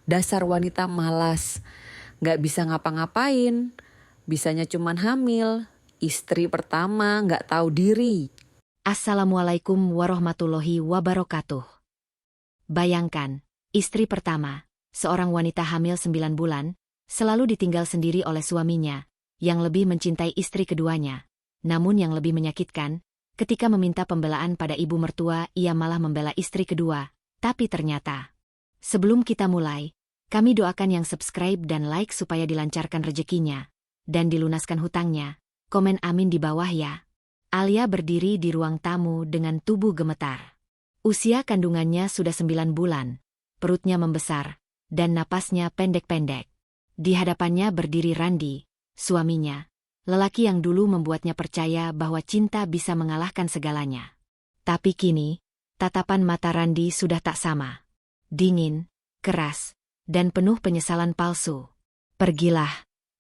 Dasar wanita malas, gak bisa ngapa-ngapain, bisanya cuman hamil, istri pertama gak tahu diri. Assalamualaikum warahmatullahi wabarakatuh. Bayangkan, istri pertama, seorang wanita hamil 9 bulan, selalu ditinggal sendiri oleh suaminya, yang lebih mencintai istri keduanya. Namun yang lebih menyakitkan, ketika meminta pembelaan pada ibu mertua, ia malah membela istri kedua. Tapi ternyata, sebelum kita mulai, kami doakan yang subscribe dan like supaya dilancarkan rezekinya, dan dilunaskan hutangnya. Komen amin di bawah ya. Alia berdiri di ruang tamu dengan tubuh gemetar. Usia kandungannya sudah 9 bulan, perutnya membesar, dan napasnya pendek-pendek. Di hadapannya berdiri Randi, suaminya, lelaki yang dulu membuatnya percaya bahwa cinta bisa mengalahkan segalanya. Tapi kini, tatapan mata Randi sudah tak sama. Dingin, keras, dan penuh penyesalan palsu. Pergilah,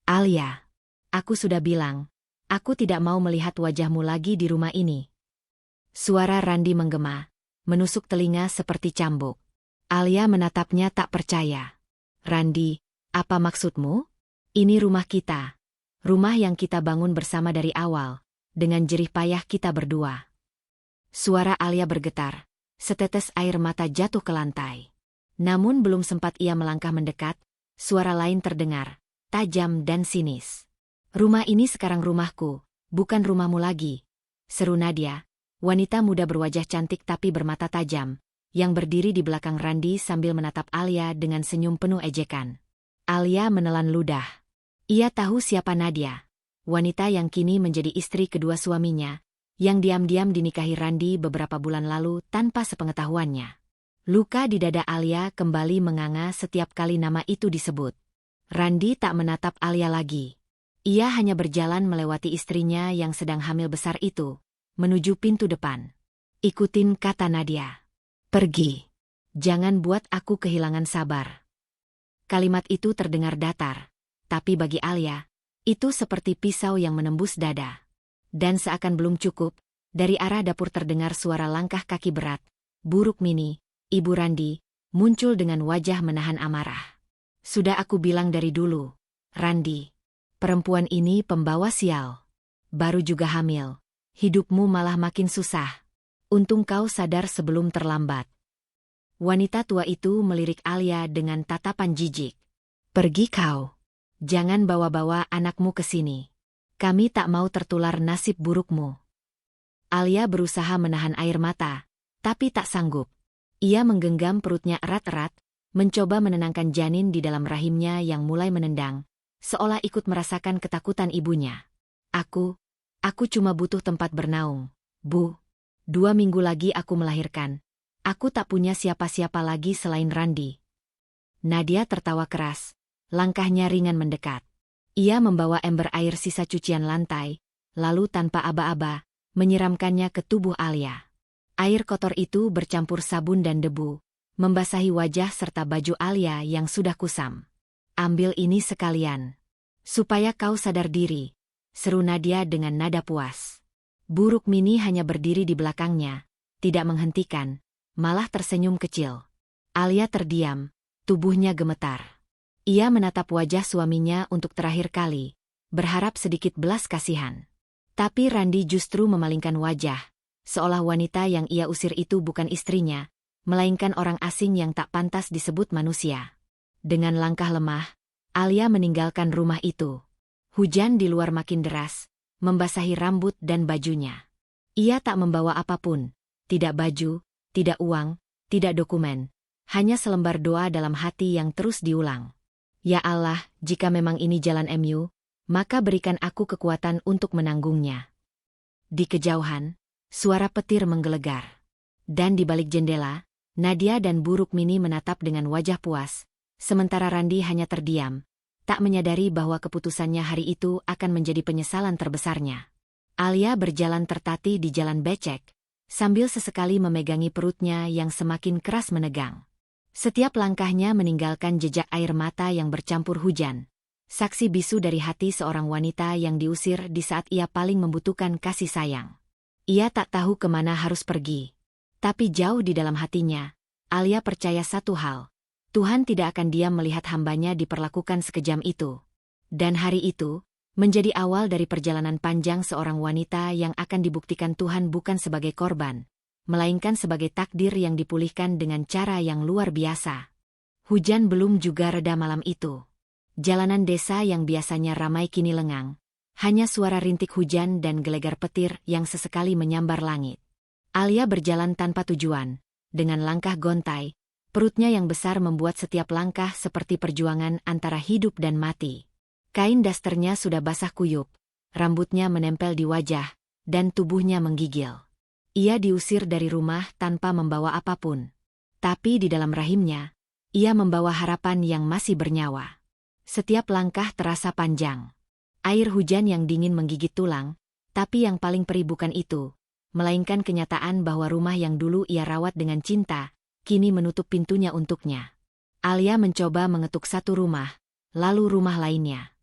Alia. Aku sudah bilang, aku tidak mau melihat wajahmu lagi di rumah ini. Suara Randi menggema, menusuk telinga seperti cambuk. Alia menatapnya tak percaya. Randi, apa maksudmu? Ini rumah kita. Rumah yang kita bangun bersama dari awal, dengan jerih payah kita berdua. Suara Alia bergetar, setetes air mata jatuh ke lantai. Namun belum sempat ia melangkah mendekat, suara lain terdengar, tajam dan sinis. Rumah ini sekarang rumahku, bukan rumahmu lagi, seru Nadia, wanita muda berwajah cantik tapi bermata tajam, yang berdiri di belakang Randi sambil menatap Alia dengan senyum penuh ejekan. Alia menelan ludah. Ia tahu siapa Nadia, wanita yang kini menjadi istri kedua suaminya, yang diam-diam dinikahi Randi beberapa bulan lalu tanpa sepengetahuannya. Luka di dada Alia kembali menganga setiap kali nama itu disebut. Randi tak menatap Alia lagi. Ia hanya berjalan melewati istrinya yang sedang hamil besar itu, menuju pintu depan. Ikutin kata Nadia. Pergi. Jangan buat aku kehilangan sabar. Kalimat itu terdengar datar, tapi bagi Alia, itu seperti pisau yang menembus dada. Dan seakan belum cukup, dari arah dapur terdengar suara langkah kaki berat. Buruk Mini, Ibu Randi, muncul dengan wajah menahan amarah. Sudah aku bilang dari dulu, Randi. Perempuan ini pembawa sial. Baru juga hamil. Hidupmu malah makin susah. Untung kau sadar sebelum terlambat. Wanita tua itu melirik Alia dengan tatapan jijik. Pergi kau. Jangan bawa-bawa anakmu ke sini. Kami tak mau tertular nasib burukmu. Alia berusaha menahan air mata, tapi tak sanggup. Ia menggenggam perutnya erat-erat, mencoba menenangkan janin di dalam rahimnya yang mulai menendang, seolah ikut merasakan ketakutan ibunya. Aku cuma butuh tempat bernaung, Bu. 2 minggu lagi aku melahirkan. Aku tak punya siapa-siapa lagi selain Randi. Nadia tertawa keras, langkahnya ringan mendekat. Ia membawa ember air sisa cucian lantai, lalu tanpa aba-aba, menyiramkannya ke tubuh Alia. Air kotor itu bercampur sabun dan debu, membasahi wajah serta baju Alia yang sudah kusam. Ambil ini sekalian. Supaya kau sadar diri, seru Nadia dengan nada puas. Buruk Mini hanya berdiri di belakangnya, tidak menghentikan, malah tersenyum kecil. Alia terdiam, tubuhnya gemetar. Ia menatap wajah suaminya untuk terakhir kali, berharap sedikit belas kasihan. Tapi Randi justru memalingkan wajah, seolah wanita yang ia usir itu bukan istrinya, melainkan orang asing yang tak pantas disebut manusia. Dengan langkah lemah, Alia meninggalkan rumah itu. Hujan di luar makin deras, membasahi rambut dan bajunya. Ia tak membawa apapun, tidak baju, tidak uang, tidak dokumen, hanya selembar doa dalam hati yang terus diulang. Ya Allah, jika memang ini jalan MU, maka berikan aku kekuatan untuk menanggungnya. Di kejauhan, suara petir menggelegar. Dan di balik jendela, Nadia dan Buruk Mini menatap dengan wajah puas, sementara Randi hanya terdiam, tak menyadari bahwa keputusannya hari itu akan menjadi penyesalan terbesarnya. Alia berjalan tertatih di jalan becek, sambil sesekali memegangi perutnya yang semakin keras menegang. Setiap langkahnya meninggalkan jejak air mata yang bercampur hujan, saksi bisu dari hati seorang wanita yang diusir di saat ia paling membutuhkan kasih sayang. Ia tak tahu kemana harus pergi. Tapi jauh di dalam hatinya, Alia percaya satu hal, Tuhan tidak akan diam melihat hambanya diperlakukan sekejam itu. Dan hari itu menjadi awal dari perjalanan panjang seorang wanita yang akan dibuktikan Tuhan bukan sebagai korban, melainkan sebagai takdir yang dipulihkan dengan cara yang luar biasa. Hujan belum juga reda malam itu. Jalanan desa yang biasanya ramai kini lengang. Hanya suara rintik hujan dan gelegar petir yang sesekali menyambar langit. Alia berjalan tanpa tujuan, dengan langkah gontai, perutnya yang besar membuat setiap langkah seperti perjuangan antara hidup dan mati. Kain dasternya sudah basah kuyup, rambutnya menempel di wajah, dan tubuhnya menggigil. Ia diusir dari rumah tanpa membawa apapun. Tapi di dalam rahimnya, ia membawa harapan yang masih bernyawa. Setiap langkah terasa panjang. Air hujan yang dingin menggigit tulang, tapi yang paling perih bukan itu, melainkan kenyataan bahwa rumah yang dulu ia rawat dengan cinta, kini menutup pintunya untuknya. Alia mencoba mengetuk satu rumah, lalu rumah lainnya.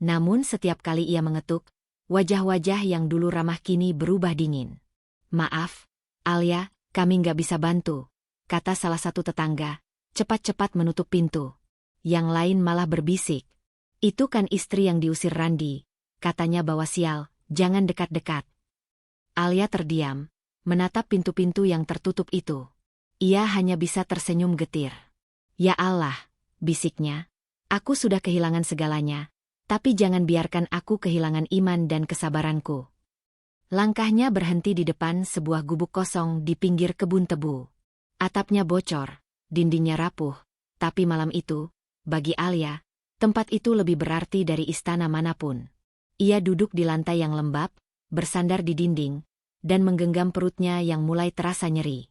Namun setiap kali ia mengetuk, wajah-wajah yang dulu ramah kini berubah dingin. "Maaf, Alia, kami nggak bisa bantu," kata salah satu tetangga, cepat-cepat menutup pintu. Yang lain malah berbisik, "Itu kan istri yang diusir Randi, katanya bawa sial, jangan dekat-dekat." Alia terdiam, menatap pintu-pintu yang tertutup itu. Ia hanya bisa tersenyum getir. "Ya Allah," bisiknya, "aku sudah kehilangan segalanya, tapi jangan biarkan aku kehilangan iman dan kesabaranku." Langkahnya berhenti di depan sebuah gubuk kosong di pinggir kebun tebu. Atapnya bocor, dindingnya rapuh, tapi malam itu, bagi Alia, tempat itu lebih berarti dari istana manapun. Ia duduk di lantai yang lembab, bersandar di dinding, dan menggenggam perutnya yang mulai terasa nyeri.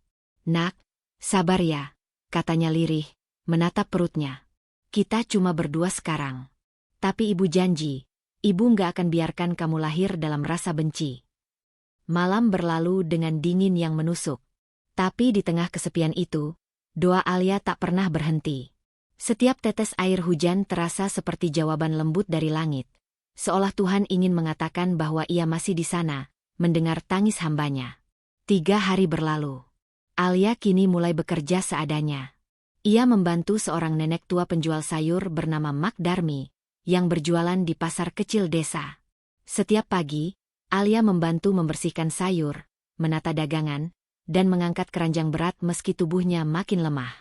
"Nak, sabar ya," katanya lirih, menatap perutnya. "Kita cuma berdua sekarang. Tapi ibu janji, ibu nggak akan biarkan kamu lahir dalam rasa benci." Malam berlalu dengan dingin yang menusuk. Tapi di tengah kesepian itu, doa Alia tak pernah berhenti. Setiap tetes air hujan terasa seperti jawaban lembut dari langit. Seolah Tuhan ingin mengatakan bahwa ia masih di sana, mendengar tangis hambanya. 3 hari berlalu. Alia kini mulai bekerja seadanya. Ia membantu seorang nenek tua penjual sayur bernama Mak Darmi, yang berjualan di pasar kecil desa. Setiap pagi, Alia membantu membersihkan sayur, menata dagangan, dan mengangkat keranjang berat meski tubuhnya makin lemah.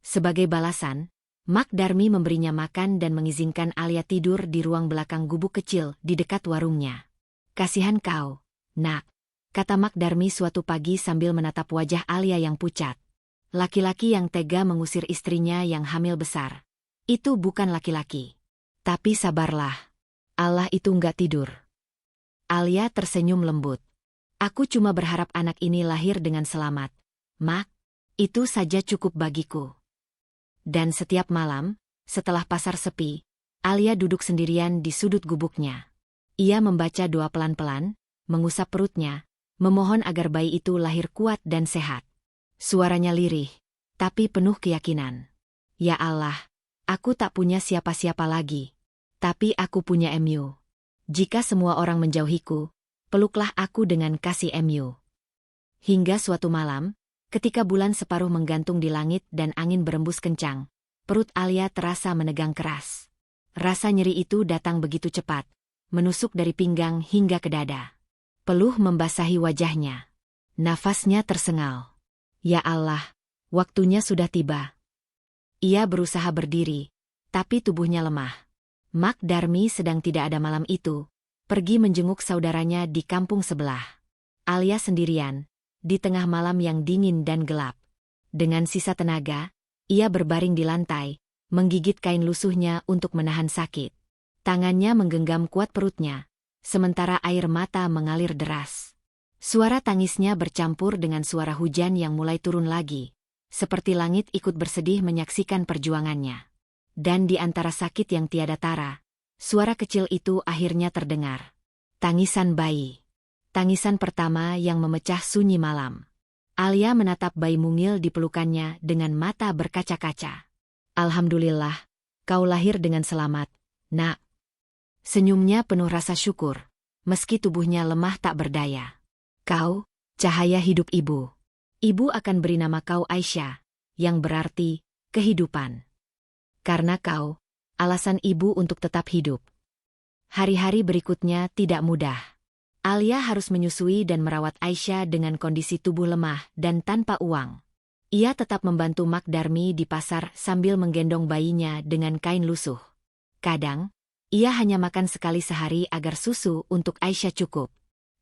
Sebagai balasan, Mak Darmi memberinya makan dan mengizinkan Alia tidur di ruang belakang gubuk kecil di dekat warungnya. "Kasihan kau, Nak," kata Mak Darmi suatu pagi sambil menatap wajah Alia yang pucat. Laki-laki yang tega mengusir istrinya yang hamil besar. Itu bukan laki-laki. Tapi sabarlah. Allah itu nggak tidur. Alia tersenyum lembut. "Aku cuma berharap anak ini lahir dengan selamat, Mak. Itu saja cukup bagiku." Dan setiap malam, setelah pasar sepi, Alia duduk sendirian di sudut gubuknya. Ia membaca doa pelan-pelan, mengusap perutnya, memohon agar bayi itu lahir kuat dan sehat. Suaranya lirih, tapi penuh keyakinan. "Ya Allah, aku tak punya siapa-siapa lagi. Tapi aku punya MU. Jika semua orang menjauhiku, peluklah aku dengan kasih MU." Hingga suatu malam, ketika bulan separuh menggantung di langit dan angin berembus kencang, perut Alia terasa menegang keras. Rasa nyeri itu datang begitu cepat, menusuk dari pinggang hingga ke dada. Peluh membasahi wajahnya. Nafasnya tersengal. Ya Allah, waktunya sudah tiba. Ia berusaha berdiri, tapi tubuhnya lemah. Mak Darmi sedang tidak ada malam itu, pergi menjenguk saudaranya di kampung sebelah. Alia sendirian, di tengah malam yang dingin dan gelap. Dengan sisa tenaga, ia berbaring di lantai, menggigit kain lusuhnya untuk menahan sakit. Tangannya menggenggam kuat perutnya, sementara air mata mengalir deras. Suara tangisnya bercampur dengan suara hujan yang mulai turun lagi, seperti langit ikut bersedih menyaksikan perjuangannya. Dan di antara sakit yang tiada tara, suara kecil itu akhirnya terdengar. Tangisan bayi. Tangisan pertama yang memecah sunyi malam. Alia menatap bayi mungil di pelukannya dengan mata berkaca-kaca. "Alhamdulillah, kau lahir dengan selamat, Nak." Senyumnya penuh rasa syukur, meski tubuhnya lemah tak berdaya. "Kau, cahaya hidup ibu. Ibu akan beri nama kau Aisyah, yang berarti kehidupan." Karena kau, alasan ibu untuk tetap hidup. Hari-hari berikutnya tidak mudah. Alia harus menyusui dan merawat Aisyah dengan kondisi tubuh lemah dan tanpa uang. Ia tetap membantu Mak Darmi di pasar sambil menggendong bayinya dengan kain lusuh. Kadang, ia hanya makan sekali sehari agar susu untuk Aisyah cukup.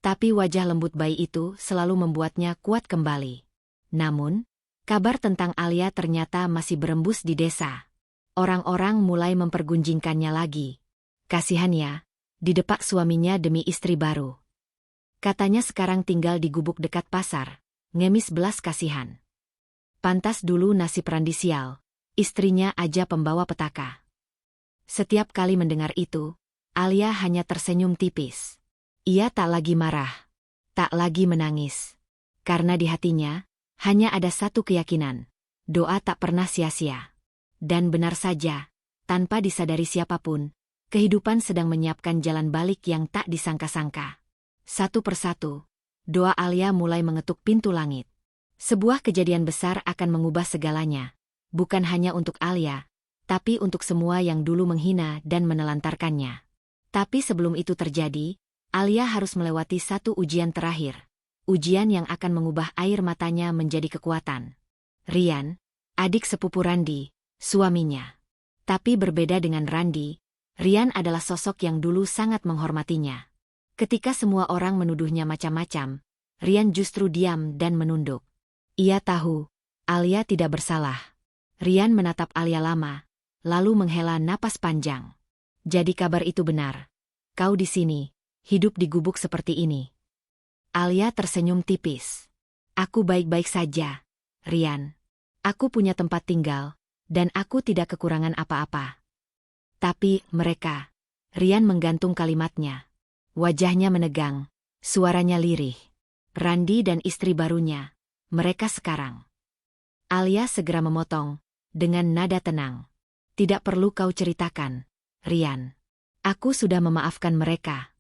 Tapi wajah lembut bayi itu selalu membuatnya kuat kembali. Namun, kabar tentang Alia ternyata masih berembus di desa. Orang-orang mulai mempergunjingkannya lagi. Kasihannya, didepak suaminya demi istri baru. Katanya sekarang tinggal di gubuk dekat pasar, ngemis belas kasihan. Pantas dulu nasib Randi sial, istrinya aja pembawa petaka. Setiap kali mendengar itu, Alia hanya tersenyum tipis. Ia tak lagi marah, tak lagi menangis. Karena di hatinya, hanya ada satu keyakinan, doa tak pernah sia-sia. Dan benar saja, tanpa disadari siapapun, kehidupan sedang menyiapkan jalan balik yang tak disangka-sangka. Satu persatu, doa Alia mulai mengetuk pintu langit. Sebuah kejadian besar akan mengubah segalanya, bukan hanya untuk Alia, tapi untuk semua yang dulu menghina dan menelantarkannya. Tapi sebelum itu terjadi, Alia harus melewati satu ujian terakhir. Ujian yang akan mengubah air matanya menjadi kekuatan. Rian, adik sepupu Randi, suaminya. Tapi berbeda dengan Randi, Rian adalah sosok yang dulu sangat menghormatinya. Ketika semua orang menuduhnya macam-macam, Rian justru diam dan menunduk. Ia tahu, Alia tidak bersalah. Rian menatap Alia lama, lalu menghela napas panjang. Jadi kabar itu benar. Kau di sini, hidup di gubuk seperti ini. Alia tersenyum tipis. Aku baik-baik saja, Rian. Aku punya tempat tinggal, dan aku tidak kekurangan apa-apa. Tapi mereka, Rian menggantung kalimatnya. Wajahnya menegang, suaranya lirih. Randi dan istri barunya, mereka sekarang. Alia segera memotong, dengan nada tenang. Tidak perlu kau ceritakan, Rian. Aku sudah memaafkan mereka.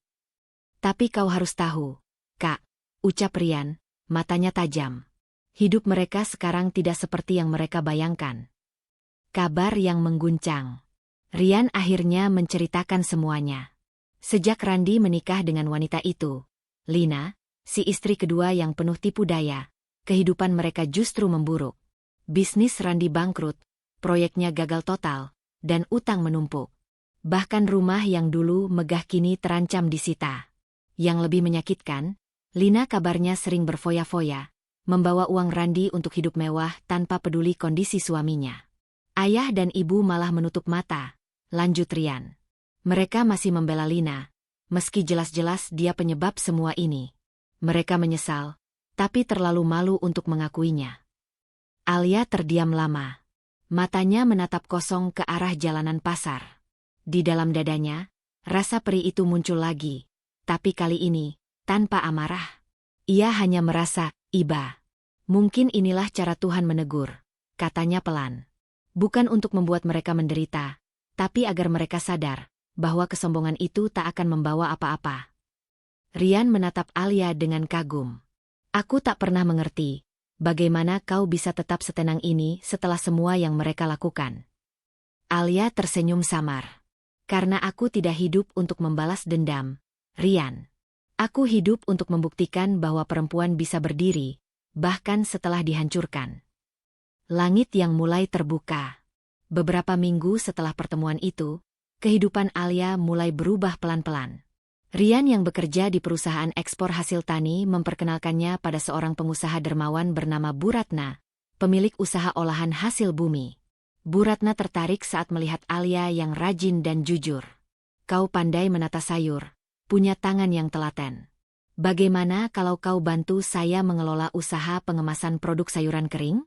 Tapi kau harus tahu, Kak, ucap Rian, matanya tajam. Hidup mereka sekarang tidak seperti yang mereka bayangkan. Kabar yang mengguncang. Rian akhirnya menceritakan semuanya. Sejak Randi menikah dengan wanita itu, Lina, si istri kedua yang penuh tipu daya, kehidupan mereka justru memburuk. Bisnis Randi bangkrut, proyeknya gagal total, dan utang menumpuk. Bahkan rumah yang dulu megah kini terancam disita. Yang lebih menyakitkan, Lina kabarnya sering berfoya-foya, membawa uang Randi untuk hidup mewah tanpa peduli kondisi suaminya. Ayah dan ibu malah menutup mata, lanjut Rian. Mereka masih membela Lina, meski jelas-jelas dia penyebab semua ini. Mereka menyesal, tapi terlalu malu untuk mengakuinya. Alia terdiam lama. Matanya menatap kosong ke arah jalanan pasar. Di dalam dadanya, rasa perih itu muncul lagi. Tapi kali ini, tanpa amarah. Ia hanya merasa, iba. Mungkin inilah cara Tuhan menegur, katanya pelan. Bukan untuk membuat mereka menderita, tapi agar mereka sadar bahwa kesombongan itu tak akan membawa apa-apa. Rian menatap Alia dengan kagum. Aku tak pernah mengerti, bagaimana kau bisa tetap setenang ini setelah semua yang mereka lakukan. Alia tersenyum samar. Karena aku tidak hidup untuk membalas dendam, Rian. Aku hidup untuk membuktikan bahwa perempuan bisa berdiri, bahkan setelah dihancurkan. Langit yang mulai terbuka. Beberapa minggu setelah pertemuan itu, kehidupan Alia mulai berubah pelan-pelan. Rian yang bekerja di perusahaan ekspor hasil tani memperkenalkannya pada seorang pengusaha dermawan bernama Bu Ratna, pemilik usaha olahan hasil bumi. Bu Ratna tertarik saat melihat Alia yang rajin dan jujur. Kau pandai menata sayur, punya tangan yang telaten. Bagaimana kalau kau bantu saya mengelola usaha pengemasan produk sayuran kering?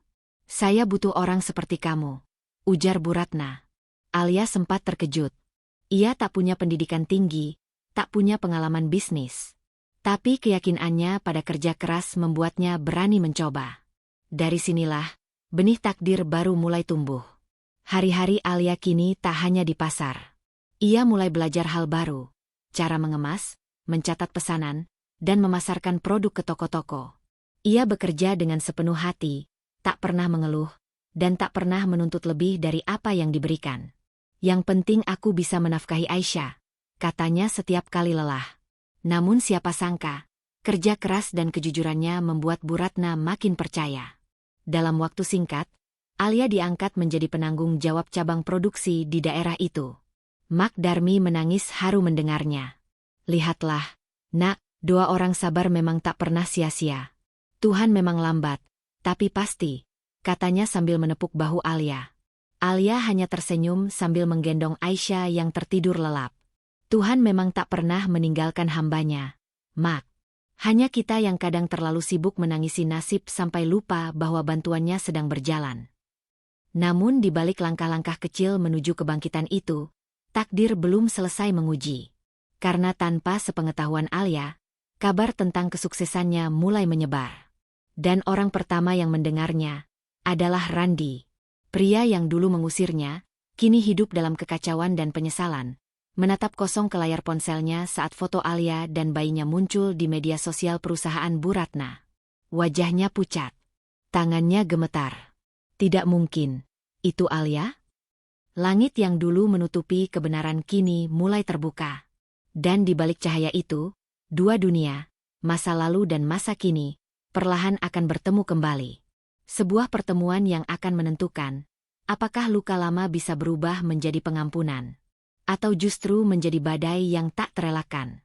Saya butuh orang seperti kamu, ujar Bu Ratna. Alia sempat terkejut. Ia tak punya pendidikan tinggi, tak punya pengalaman bisnis. Tapi keyakinannya pada kerja keras membuatnya berani mencoba. Dari sinilah, benih takdir baru mulai tumbuh. Hari-hari Alia kini tak hanya di pasar. Ia mulai belajar hal baru, cara mengemas, mencatat pesanan, dan memasarkan produk ke toko-toko. Ia bekerja dengan sepenuh hati, tak pernah mengeluh, dan tak pernah menuntut lebih dari apa yang diberikan. Yang penting aku bisa menafkahi Aisyah, katanya setiap kali lelah. Namun siapa sangka, kerja keras dan kejujurannya membuat Bu Ratna makin percaya. Dalam waktu singkat, Alia diangkat menjadi penanggung jawab cabang produksi di daerah itu. Mak Darmi menangis haru mendengarnya. Lihatlah, nak, doa orang sabar memang tak pernah sia-sia. Tuhan memang lambat, tapi pasti, katanya sambil menepuk bahu Alia. Alia hanya tersenyum sambil menggendong Aisyah yang tertidur lelap. Tuhan memang tak pernah meninggalkan hambanya, Mak. Hanya kita yang kadang terlalu sibuk menangisi nasib sampai lupa bahwa bantuannya sedang berjalan. Namun di balik langkah-langkah kecil menuju kebangkitan itu, takdir belum selesai menguji. Karena tanpa sepengetahuan Alia, kabar tentang kesuksesannya mulai menyebar. Dan orang pertama yang mendengarnya adalah Randi. Pria yang dulu mengusirnya, kini hidup dalam kekacauan dan penyesalan, menatap kosong ke layar ponselnya saat foto Alia dan bayinya muncul di media sosial perusahaan Bu Ratna. Wajahnya pucat. Tangannya gemetar. Tidak mungkin. Itu Alia? Langit yang dulu menutupi kebenaran kini mulai terbuka. Dan di balik cahaya itu, dua dunia, masa lalu dan masa kini, perlahan akan bertemu kembali. Sebuah pertemuan yang akan menentukan, apakah luka lama bisa berubah menjadi pengampunan, atau justru menjadi badai yang tak terelakkan.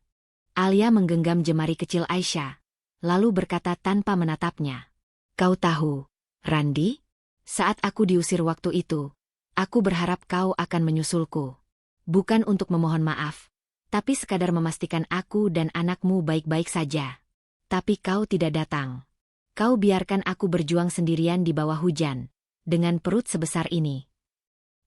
Alia menggenggam jemari kecil Aisyah, lalu berkata tanpa menatapnya. Kau tahu, Randi? Saat aku diusir waktu itu, aku berharap kau akan menyusulku. Bukan untuk memohon maaf, tapi sekadar memastikan aku dan anakmu baik-baik saja. Tapi kau tidak datang. Kau biarkan aku berjuang sendirian di bawah hujan, dengan perut sebesar ini.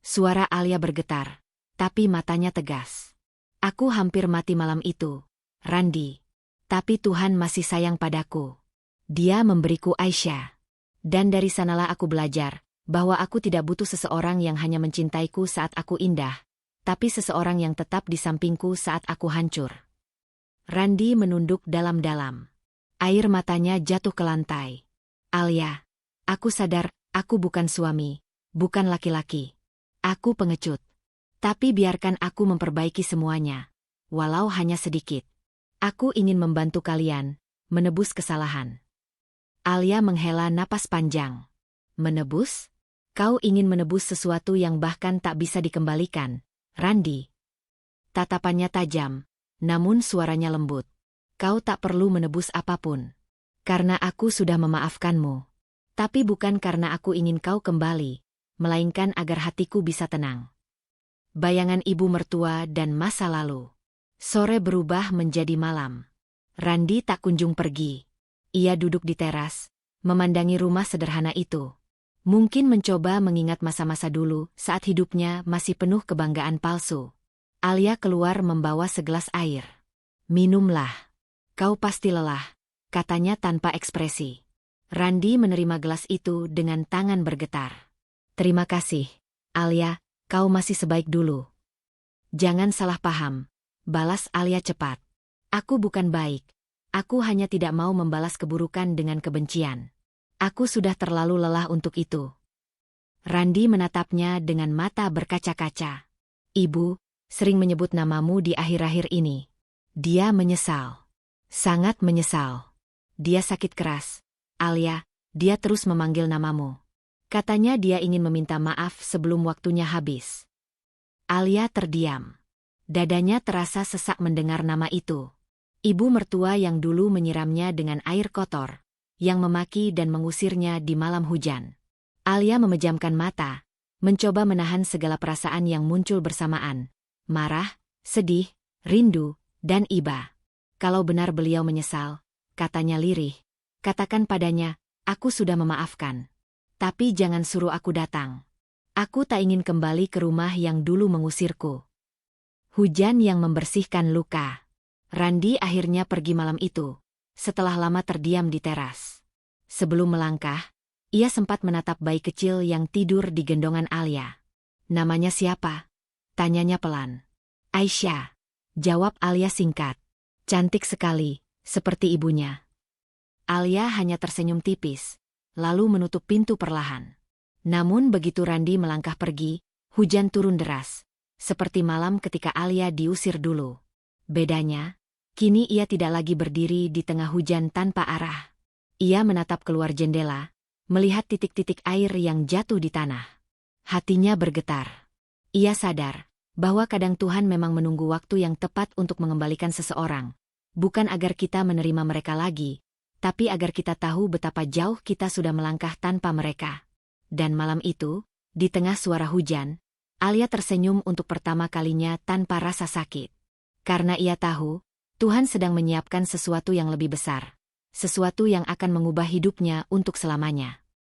Suara Alia bergetar, tapi matanya tegas. Aku hampir mati malam itu, Randi. Tapi Tuhan masih sayang padaku. Dia memberiku Aisyah. Dan dari sanalah aku belajar, bahwa aku tidak butuh seseorang yang hanya mencintaiku saat aku indah, tapi seseorang yang tetap di sampingku saat aku hancur. Randi menunduk dalam-dalam. Air matanya jatuh ke lantai. Alia, aku sadar, aku bukan suami, bukan laki-laki. Aku pengecut. Tapi biarkan aku memperbaiki semuanya, walau hanya sedikit. Aku ingin membantu kalian, menebus kesalahan. Alia menghela napas panjang. Menebus? Kau ingin menebus sesuatu yang bahkan tak bisa dikembalikan, Randi. Tatapannya tajam, namun suaranya lembut. Kau tak perlu menebus apapun. Karena aku sudah memaafkanmu. Tapi bukan karena aku ingin kau kembali, melainkan agar hatiku bisa tenang. Bayangan ibu mertua dan masa lalu. Sore berubah menjadi malam. Randi tak kunjung pergi. Ia duduk di teras, memandangi rumah sederhana itu. Mungkin mencoba mengingat masa-masa dulu saat hidupnya masih penuh kebanggaan palsu. Alia keluar membawa segelas air. Minumlah. Kau pasti lelah, katanya tanpa ekspresi. Randi menerima gelas itu dengan tangan bergetar. Terima kasih, Alia, kau masih sebaik dulu. Jangan salah paham, balas Alia cepat. Aku bukan baik. Aku hanya tidak mau membalas keburukan dengan kebencian. Aku sudah terlalu lelah untuk itu. Randi menatapnya dengan mata berkaca-kaca. Ibu sering menyebut namamu di akhir-akhir ini. Dia menyesal. Sangat menyesal. Dia sakit keras. Alia, dia terus memanggil namamu. Katanya dia ingin meminta maaf sebelum waktunya habis. Alia terdiam. Dadanya terasa sesak mendengar nama itu. Ibu mertua yang dulu menyiramnya dengan air kotor, yang memaki dan mengusirnya di malam hujan. Alia memejamkan mata, mencoba menahan segala perasaan yang muncul bersamaan. Marah, sedih, rindu, dan iba. Kalau benar beliau menyesal, katanya lirih, katakan padanya, aku sudah memaafkan. Tapi jangan suruh aku datang. Aku tak ingin kembali ke rumah yang dulu mengusirku. Hujan yang membersihkan luka. Randi akhirnya pergi malam itu, setelah lama terdiam di teras. Sebelum melangkah, ia sempat menatap bayi kecil yang tidur di gendongan Alia. Namanya siapa? Tanyanya pelan. Aisyah, jawab Alia singkat. Cantik sekali, seperti ibunya. Alia hanya tersenyum tipis, lalu menutup pintu perlahan. Namun begitu Randi melangkah pergi, hujan turun deras. Seperti malam ketika Alia diusir dulu. Bedanya, kini ia tidak lagi berdiri di tengah hujan tanpa arah. Ia menatap keluar jendela, melihat titik-titik air yang jatuh di tanah. Hatinya bergetar. Ia sadar bahwa kadang Tuhan memang menunggu waktu yang tepat untuk mengembalikan seseorang. Bukan agar kita menerima mereka lagi, tapi agar kita tahu betapa jauh kita sudah melangkah tanpa mereka. Dan malam itu, di tengah suara hujan, Alia tersenyum untuk pertama kalinya tanpa rasa sakit. Karena ia tahu, Tuhan sedang menyiapkan sesuatu yang lebih besar. Sesuatu yang akan mengubah hidupnya untuk selamanya.